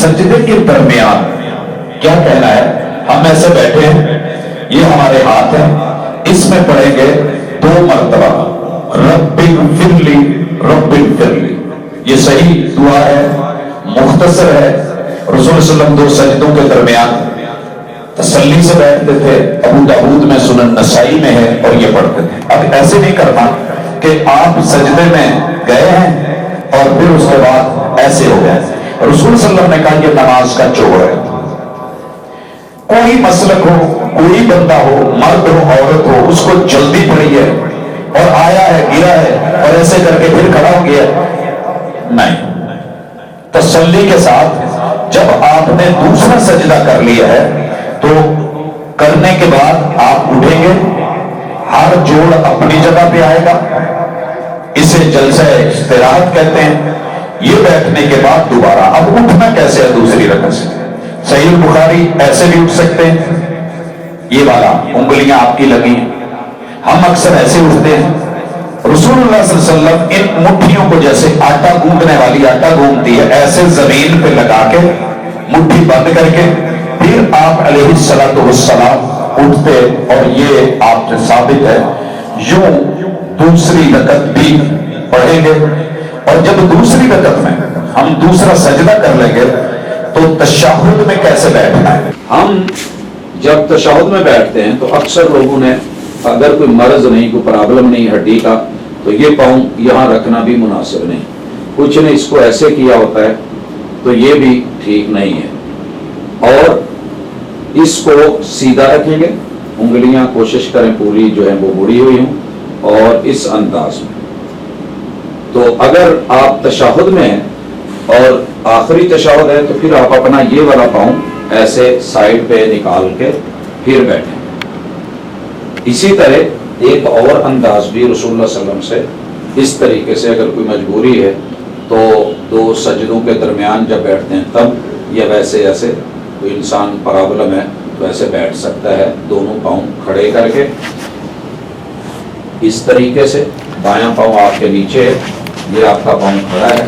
سجدے کے درمیان کیا کہنا ہے؟ ہم ایسے بیٹھے ہیں، یہ ہمارے ہاتھ ہیں، اس میں پڑھیں گے 2 مرتبہ رب اغفر لی رب اغفر لی۔ یہ صحیح دعا ہے، مختصر ہے۔ رسول صلی اللہ علیہ وسلم 2 سجدوں کے درمیان تسلی سے بیٹھتے تھے، ابو داؤد میں، سنن نسائی میں ہے، اور یہ پڑھتے تھے۔ اب ایسے نہیں کرنا کہ آپ سجدے میں گئے ہیں اور پھر اس کے بعد ایسے ہو گئے۔ رسول صلی اللہ علیہ وسلم نے کہا یہ نماز کا چور ہے۔ کوئی مسلک ہو، کوئی بندہ ہو، مرد ہو عورت ہو، اس کو جلدی پڑی ہے اور آیا ہے، گرا ہے اور ایسے کر کے پھر کھڑا ہو گیا، نہیں۔ تسلی کے ساتھ جب آپ نے دوسرا سجدہ کر لیا ہے تو کرنے کے بعد آپ اٹھیں گے، ہر جوڑ اپنی جگہ پہ آئے گا، اسے جلسہ استراحت کہتے ہیں۔ یہ بیٹھنے کے بعد دوبارہ اب اٹھنا کیسے ہے دوسری رکعت سے؟ صحیح بخاری ایسے بھی اٹھ سکتے ہیں، یہ والا انگلیاں آپ کی لگی ہیں، ہم اکثر ایسے اٹھتے ہیں۔ رسول اللہ صلی اللہ علیہ وسلم ان مٹھیوں کو جیسے آٹا گوندنے والی آٹا گوندتی ہے، ایسے زمین پہ لگا کے مٹھی بند کر کے پھر آپ علیہ السلام اٹھتے، اور یہ آپ سے ثابت ہے۔ یوں دوسری رکعت بھی پڑھیں گے، اور جب دوسری رکعت میں ہم دوسرا سجدہ کر لیں گے تو تشہد میں کیسے بیٹھنا ہے؟ ہم جب تشہد میں بیٹھتے ہیں تو اکثر لوگوں نے، اگر کوئی مرض نہیں، کوئی پرابلم نہیں ہڈی کا، تو یہ پاؤں یہاں رکھنا بھی مناسب نہیں۔ کچھ نے اس کو ایسے کیا ہوتا ہے تو یہ بھی ٹھیک نہیں ہے، اور اس کو سیدھا رکھیں گے، انگلیاں کوشش کریں پوری جو ہے وہ مڑی ہوئی ہوں، اور اس انداز میں۔ تو اگر آپ تشہد میں ہیں اور آخری تشہد ہے تو پھر آپ اپنا یہ والا پاؤں ایسے سائیڈ پہ نکال کے پھر بیٹھیں۔ اسی طرح ایک اور انداز بھی رسول اللہ صلی اللہ علیہ وسلم سے اس طریقے سے، اگر کوئی مجبوری ہے تو 2 سجدوں کے درمیان جب بیٹھتے ہیں تب، یا ویسے ایسے کوئی انسان پرابلم ہے تو ایسے بیٹھ سکتا ہے، دونوں پاؤں کھڑے کر کے اس طریقے سے، بایاں پاؤں آپ کے نیچے ہے، یہ آپ کا پاؤں کھڑا ہے،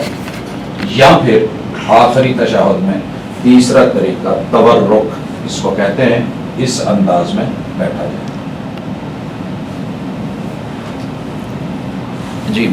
یا پھر آخری تشہد میں تیسرا طریقہ تورک اس کو کہتے ہیں، اس انداز میں بیٹھا جائے۔ جی